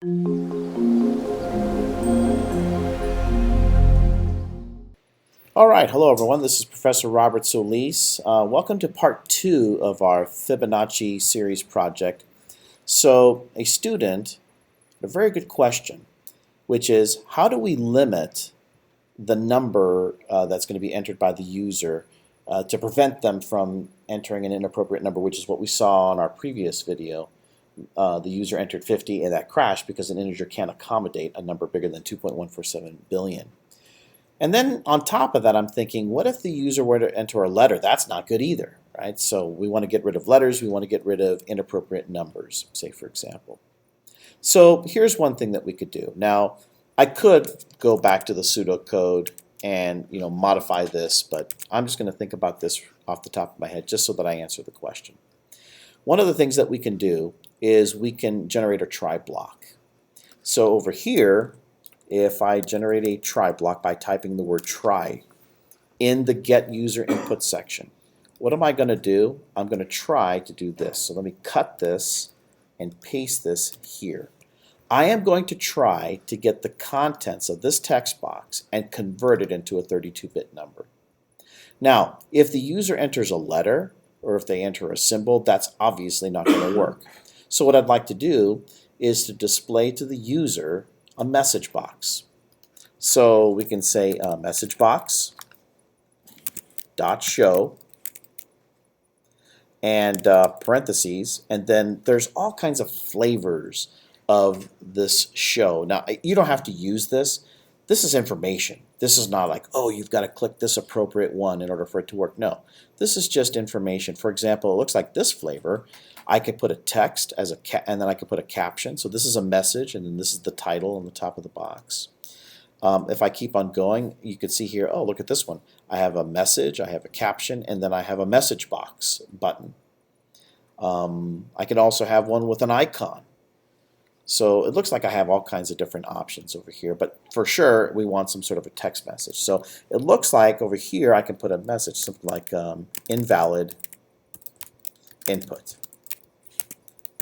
All right, hello everyone. This is Professor Robert Solis. Welcome to part 2 of our Fibonacci series project. So a student had a very good question, which is how do we limit the number that's going to be entered by the user to prevent them from entering an inappropriate number, which is what we saw in our previous video. The user entered 50 and that crashed because an integer can't accommodate a number bigger than 2.147 billion. And then on top of that, I'm thinking, what if the user were to enter a letter? That's not good either, right? So we want to get rid of letters. We want to get rid of inappropriate numbers, say, for example. So here's one thing that we could do. Now, I could go back to the pseudocode and modify this, but I'm just going to think about this off the top of my head just so that I answer the question. One of the things that we can do is we can generate a try block. So over here, if I generate a try block by typing the word try in the get user input section, what am I going to do? I'm going to try to do this. So let me cut this and paste this here. I am going to try to get the contents of this text box and convert it into a 32-bit number. Now, if the user enters a letter or if they enter a symbol, that's obviously not going to work. So what I'd like to do is to display to the user a message box. So we can say message box dot show and parentheses, and then there's all kinds of flavors of this show. Now you don't have to use this. This is information. This is not like, oh, you've got to click this appropriate one in order for it to work. No, this is just information. For example, it looks like this flavor. I could put a text as and then I could put a caption. So this is a message, and then this is the title on the top of the box. If I keep on going, you can see here, oh, look at this one. I have a message, I have a caption, and then I have a message box button. I can also have one with an icon. So it looks like I have all kinds of different options over here, but for sure we want some sort of a text message. So it looks like over here I can put a message, something like invalid input,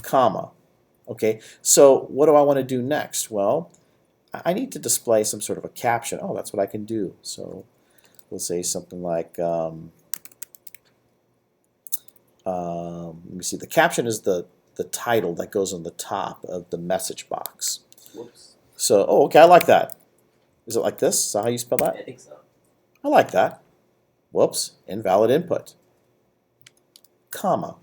comma. Okay, so what do I want to do next? Well, I need to display some sort of a caption. Oh, that's what I can do. So we'll say something like, let me see, the caption is the title that goes on the top of the message box. Whoops. So, oh, okay, I like that. Is it like this? Is that how you spell that? I think so. I like that. Whoops, invalid input, comma.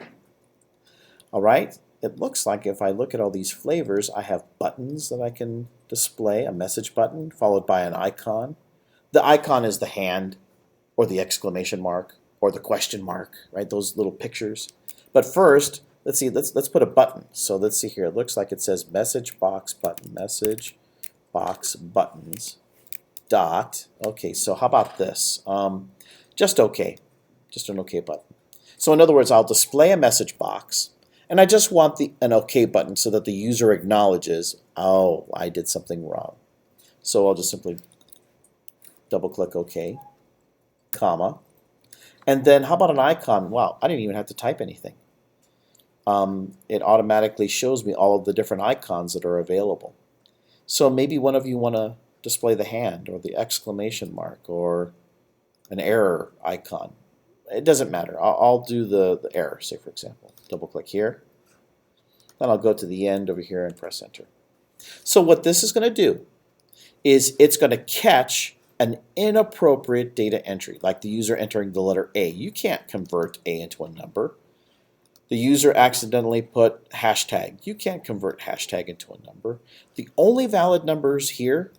All right, it looks like if I look at all these flavors, I have buttons that I can display, a message button followed by an icon. The icon is the hand or the exclamation mark or the question mark, right? Those little pictures. But first, let's see, let's put a button. So let's see here. It looks like it says message box button, message box buttons dot. Okay, so how about this? Just okay, just an okay button. So in other words, I'll display a message box, and I just want an OK button so that the user acknowledges, oh, I did something wrong. So I'll just simply double-click OK, comma. And then how about an icon? Wow, I didn't even have to type anything. It automatically shows me all of the different icons that are available. So maybe one of you want to display the hand or the exclamation mark or an error icon. It doesn't matter. I'll do the error, say for example. Double click here. Then I'll go to the end over here and press enter. So what this is going to do is it's going to catch an inappropriate data entry, like the user entering the letter A. You can't convert A into a number. The user accidentally put hashtag. You can't convert hashtag into a number. The only valid numbers here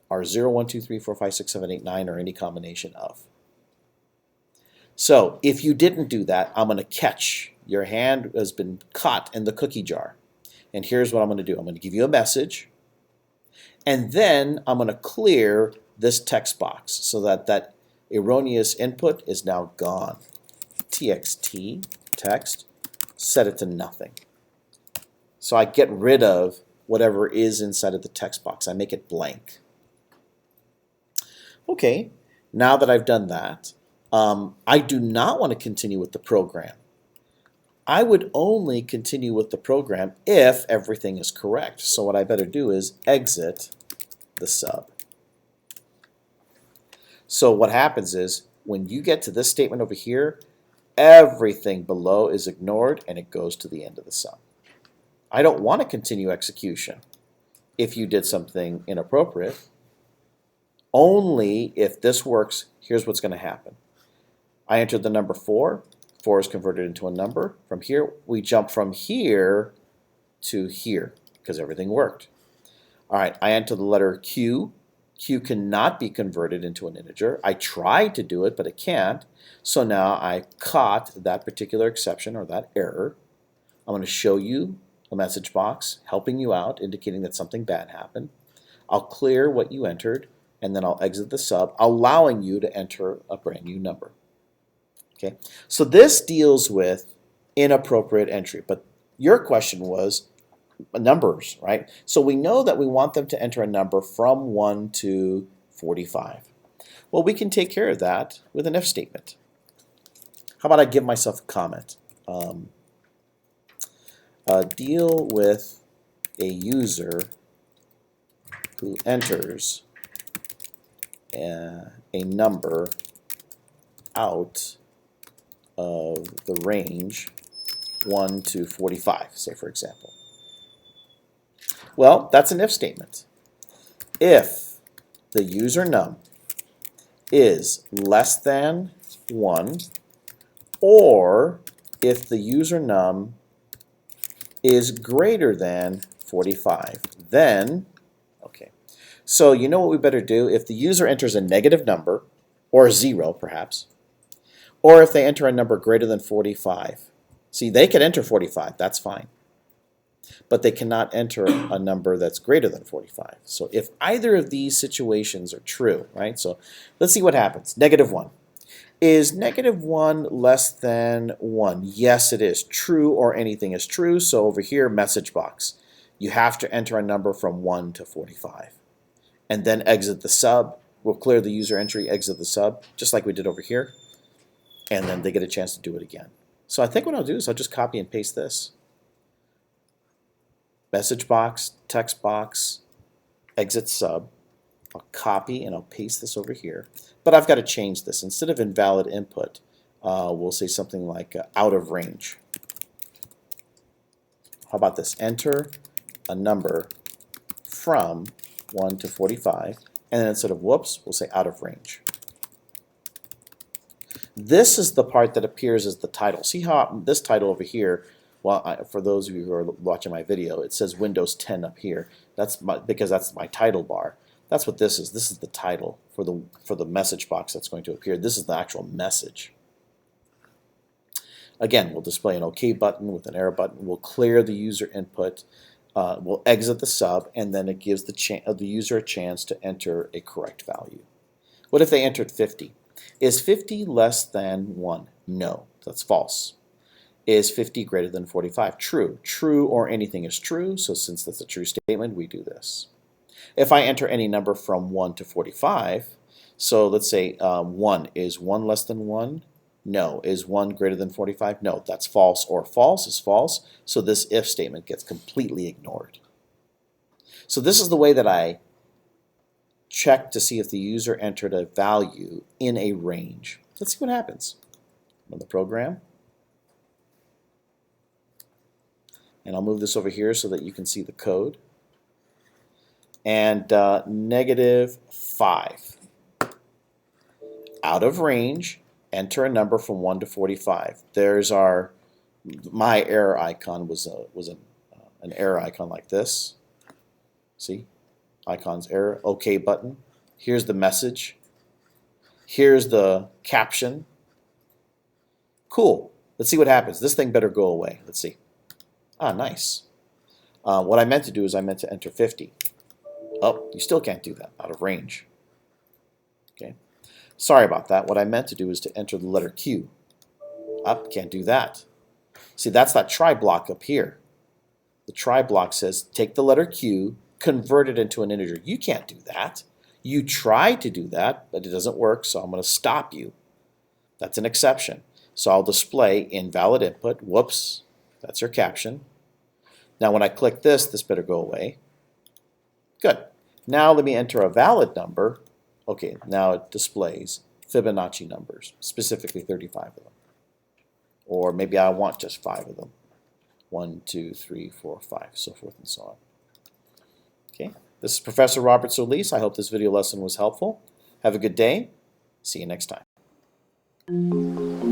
are 0, 1, 2, 3, 4, 5, 6, 7, 8, 9, or any combination of. So if you didn't do that, I'm going to catch. Your hand has been caught in the cookie jar. And here's what I'm going to do. I'm going to give you a message. And then I'm going to clear this text box so that that erroneous input is now gone. TXT, text, set it to nothing. So I get rid of whatever is inside of the text box. I make it blank. Okay, now that I've done that, I do not want to continue with the program. I would only continue with the program if everything is correct. So what I better do is exit the sub. So what happens is when you get to this statement over here, everything below is ignored and it goes to the end of the sub. I don't want to continue execution if you did something inappropriate. Only if this works, here's what's going to happen. I entered the number 4. 4 is converted into a number. From here, we jump from here to here because everything worked. All right, I enter the letter Q. Q cannot be converted into an integer. I tried to do it, but it can't. So now I caught that particular exception or that error. I'm going to show you a message box helping you out, indicating that something bad happened. I'll clear what you entered, and then I'll exit the sub, allowing you to enter a brand new number. Okay, so this deals with inappropriate entry, but your question was numbers, right? So we know that we want them to enter a number from 1 to 45. Well, we can take care of that with an if statement. How about I give myself a comment? Deal with a user who enters a number out of the range 1 to 45, say for example. Well, that's an if statement. If the user num is less than 1, or if the user num is greater than 45, then, okay. So you know what we better do? If the user enters a negative number, or 0 perhaps, or if they enter a number greater than 45. See, they can enter 45, that's fine. But they cannot enter a number that's greater than 45. So if either of these situations are true, right? So let's see what happens. Negative 1. Is negative 1 less than 1? Yes, it is. True or anything is true. So over here, message box. You have to enter a number from 1 to 45. And then exit the sub. We'll clear the user entry, exit the sub, just like we did over here. And then they get a chance to do it again. So I think what I'll do is I'll just copy and paste this. Message box, text box, exit sub. I'll copy and I'll paste this over here. But I've got to change this. Instead of invalid input, we'll say something like out of range. How about this? Enter a number from 1 to 45. And then instead of whoops, we'll say out of range. This is the part that appears as the title. See how this title over here, well, for those of you who are watching my video, it says Windows 10 up here. That's because that's my title bar. That's what this is. This is the title for the message box that's going to appear. This is the actual message. Again, we'll display an OK button with an error button. We'll clear the user input. We'll exit the sub, and then it gives the user a chance to enter a correct value. What if they entered 50? Is 50 less than 1? No, that's false. Is 50 greater than 45? True. True or anything is true, so since that's a true statement, we do this. If I enter any number from 1 to 45, so let's say 1, is 1 less than 1? No. Is 1 greater than 45? No, that's false, or false is false, so this if statement gets completely ignored. So this is the way that I check to see if the user entered a value in a range. Let's see what happens. Run the program. And I'll move this over here so that you can see the code. And negative 5. Out of range, enter a number from 1 to 45. There's my error icon was an error icon like this. See? Icon's error, OK button. Here's the message. Here's the caption. Cool. Let's see what happens. This thing better go away. Let's see. Ah, nice. What I meant to do is I meant to enter 50. Oh, you still can't do that, out of range. Okay. Sorry about that. What I meant to do is to enter the letter Q. Up, can't do that. See, that's that try block up here. The try block says take the letter Q, convert it into an integer. You can't do that. You try to do that, but it doesn't work, so I'm going to stop you. That's an exception. So I'll display invalid input. Whoops, that's our caption. Now when I click this, this better go away. Good. Now let me enter a valid number. Okay, now it displays Fibonacci numbers, specifically 35 of them. Or maybe I want just 5 of them. 1, 2, 3, 4, 5, so forth and so on. Okay, this is Professor Robert Solis. I hope this video lesson was helpful. Have a good day. See you next time.